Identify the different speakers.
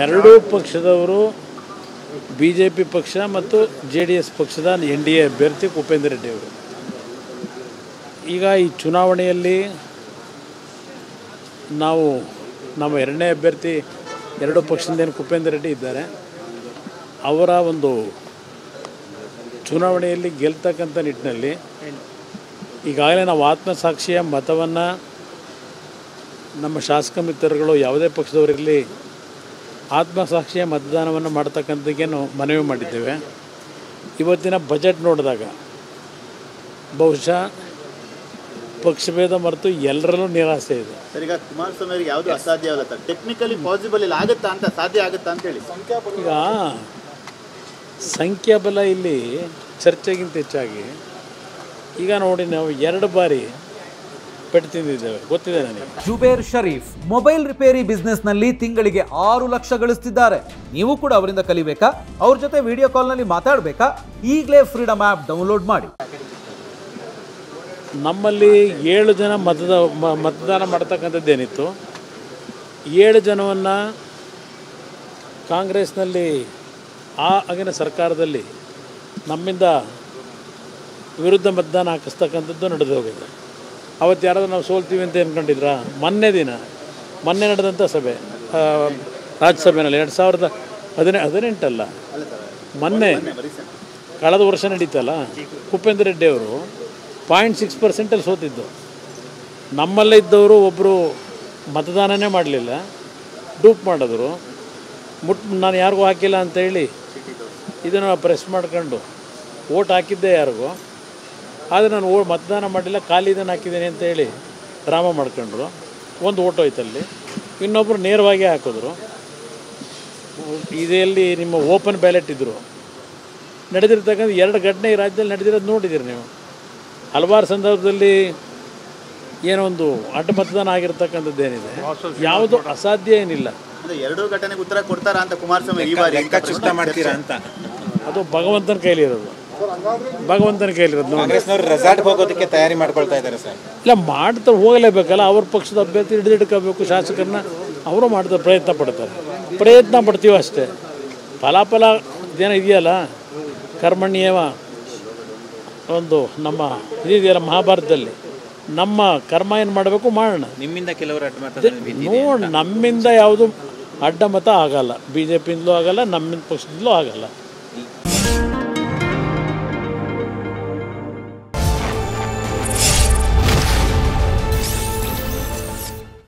Speaker 1: ಎರಡೂ ಪಕ್ಷದವರು ಬಿಜೆಪಿ ಪಕ್ಷ ಮತ್ತು JDS ಪಕ್ಷದ NDA ಅಭ್ಯರ್ಥಿ ಕುಪೇಂದ್ರ ರೆಡ್ಡಿ ಅವರು ಈಗ ಈ ಚುನಾವಣೆಯಲ್ಲಿ ನಾವು ನಮ್ಮ ಎರಡನೇ ಅಭ್ಯರ್ಥಿ ಎರಡು ಪಕ್ಷದಿಂದ ಕುಪೇಂದ್ರ ರೆಡ್ಡಿ ಇದ್ದಾರೆ. ಅವರ ಒಂದು ಚುನಾವಣೆಯಲ್ಲಿ ಗೆಲ್ತಕ್ಕಂಥ ನಿಟ್ಟಿನಲ್ಲಿ ಈಗಾಗಲೇ ನಾವು ಆತ್ಮಸಾಕ್ಷಿಯ ಮತವನ್ನು ನಮ್ಮ ಶಾಸಕ ಮಿತ್ರರುಗಳು ಯಾವುದೇ ಪಕ್ಷದವರಿರಲಿ ಆತ್ಮಸಾಕ್ಷಿಯ ಮತದಾನವನ್ನು ಮಾಡ್ತಕ್ಕಂಥದ್ದೇನು ಮನವಿ ಮಾಡಿದ್ದೇವೆ. ಇವತ್ತಿನ ಬಜೆಟ್ ನೋಡಿದಾಗ ಬಹುಶಃ ಪಕ್ಷಭೇದ ಮರೆತು ಎಲ್ಲರಲ್ಲೂ ನಿರಾಸೆ ಇದೆ.
Speaker 2: ಸರ್, ಈಗ ಕುಮಾರಸ್ವಾಮಿ ಅವರಿಗೆ ಯಾವುದು ಅಸಾಧ್ಯ ಅಲ್ಲ ಸರ್, ಟೆಕ್ನಿಕಲಿ ಪಾಸಿಬಲ್ ಇಲ್ಲ ಆಗುತ್ತಾ ಅಂತ, ಸಾಧ್ಯ ಆಗುತ್ತಾ ಅಂತ ಹೇಳಿ.
Speaker 1: ಈಗ ಸಂಖ್ಯಾಬಲ ಇಲ್ಲಿ ಚರ್ಚೆಗಿಂತ ಹೆಚ್ಚಾಗಿ ಈಗ ನೋಡಿ ನಾವು 2 ಬಾರಿ ಪೆಟ್ಟು ತಿಂದಿದ್ದೇವೆ, ಗೊತ್ತಿದೆ ನನಗೆ.
Speaker 3: Zubair Sharif mobile repair business ನಲ್ಲಿ ತಿಂಗಳಿಗೆ 6 ಲಕ್ಷ ಗಳಿಸ್ತಿದ್ದಾರೆ. ನೀವು ಕೂಡ ಅವರಿಂದ ಕಲಿಬೇಕಾ? ಅವ್ರ ಜೊತೆ ವಿಡಿಯೋ ಕಾಲ್ ನಲ್ಲಿ ಮಾತಾಡಬೇಕಾ? ಈಗಲೇ ಫ್ರೀಡಮ್ ಆಪ್ ಡೌನ್ಲೋಡ್ ಮಾಡಿ.
Speaker 1: ನಮ್ಮಲ್ಲಿ 7 ಜನ ಮತದಾನ ಮಾಡ್ತಕ್ಕಂಥದ್ದೇನಿತ್ತು, 7 ಜನವನ್ನು ಕಾಂಗ್ರೆಸ್ನಲ್ಲಿ ಆಗಿನ ಸರ್ಕಾರದಲ್ಲಿ ನಮ್ಮಿಂದ ವಿರುದ್ಧ ಮತದಾನ ಹಾಕಿಸ್ತಕ್ಕಂಥದ್ದು ನಡೆದು ಹೋಗಿದೆ. ಅವತ್ತು ಯಾರಾದರೂ ನಾವು ಸೋಲ್ತೀವಿ ಅಂತ ಅಂದ್ಕೊಂಡಿದ್ರಾ? ಮೊನ್ನೆ ನಡೆದಂಥ ಸಭೆ ರಾಜ್ಯಸಭೆಯಲ್ಲಿ 2018 ಅಲ್ಲ, ಮೊನ್ನೆ ಕಳೆದ ವರ್ಷ ನಡೀತಲ್ಲ, ಕುಪೇಂದ್ರ ರೆಡ್ಡಿ ಅವರು 0.6% ಸೋತಿದ್ದು. ನಮ್ಮಲ್ಲೇ ಇದ್ದವರು ಒಬ್ಬರು ಮತದಾನನೇ ಮಾಡಲಿಲ್ಲ, ಡೂಪ್ ಮಾಡಿದ್ರು. ನಾನು ಯಾರಿಗೂ ಹಾಕಿಲ್ಲ ಅಂತೇಳಿ ಇದನ್ನು ಪ್ರೆಸ್ ಮಾಡ್ಕೊಂಡು ಓಟ್ ಹಾಕಿದ್ದೆ ಯಾರಿಗೂ, ಆದರೆ ನಾನು ಮತದಾನ ಮಾಡಲಿಲ್ಲ, ಖಾಲಿ ಇದನ್ನು ಹಾಕಿದ್ದೀನಿ ಅಂತೇಳಿ ಡ್ರಾಮಾ ಮಾಡ್ಕೊಂಡ್ರು. ಒಂದು ಓಟ್ ಹೋಯ್ತಲ್ಲಿ, ಇನ್ನೊಬ್ಬರು ನೇರವಾಗಿ ಹಾಕಿದ್ರು. ಇದರಲ್ಲಿ ನಿಮ್ಮ ಓಪನ್ ಬ್ಯಾಲೆಟ್ ಇದ್ದರು. ನಡೆದಿರ್ತಕ್ಕಂಥ 2 ಘಟನೆ ಈ ರಾಜ್ಯದಲ್ಲಿ ನಡೆದಿರೋದು ನೋಡಿದ್ದೀರಿ ನೀವು. ಹಲವಾರು ಸಂದರ್ಭದಲ್ಲಿ ಏನೋ ಒಂದು ಅಡ್ಡ ಮತದಾನ ಆಗಿರ್ತಕ್ಕಂಥದ್ದೇನಿದೆ, ಯಾವುದು ಅಸಾಧ್ಯ ಏನಿಲ್ಲ.
Speaker 2: ಎರಡೂ ಘಟನೆಗೆ ಉತ್ತರ ಕೊಡ್ತಾರಾ ಅಂತ ಕುಮಾರಸ್ವಾಮಿ ಈ ಬಾರಿ ಮಾಡ್ತೀರಾ ಅಂತ?
Speaker 1: ಅದು ಭಗವಂತನ ಕೈಲಿರೋದು, ಭಗವಂತನ ಕೈಲಿರೋದು.
Speaker 2: ಕಾಂಗ್ರೆಸ್ನವರು ರೆಸಾರ್ಟ್ಗೆ ಹೋಗೋದಕ್ಕೆ ತಯಾರಿ ಮಾಡ್ಕೊಳ್ತಾ ಇದ್ದಾರೆ ಸರ್.
Speaker 1: ಇಲ್ಲ, ಮಾಡ್ತಾ ಹೋಗಲೇಬೇಕಲ್ಲ. ಅವ್ರ ಪಕ್ಷದ ಅಭ್ಯರ್ಥಿ ಹಿಡಿದಿಡ್ಕೋಬೇಕು, ಶಾಸಕರನ್ನ ಅವರು ಮಾಡ್ತಾರೆ, ಪ್ರಯತ್ನ ಪಡ್ತೀವಿ ಅಷ್ಟೇ. ಫಲಾಫಲ ಇದೇನೋ ಇದೆಯಲ್ಲ, ಕರ್ಮಣ್ಯೇವ ಒಂದು ನಮ್ಮ ಇದೆಯಲ್ಲ ಮಹಾಭಾರತದಲ್ಲಿ, ನಮ್ಮ ಕರ್ಮ ಏನು ಮಾಡಬೇಕು ಮಾಡೋಣ.
Speaker 2: ನಿಮ್ಮಿಂದ ಕೆಲವರು
Speaker 1: ನಮ್ಮಿಂದ ಯಾವುದು ಅಡ್ಡ ಮತ ಆಗಲ್ಲ, BJPಯಿಂದಲೂ ಆಗಲ್ಲ, ನಮ್ಮ ಪಕ್ಷದಿಂದಲೂ ಆಗಲ್ಲ.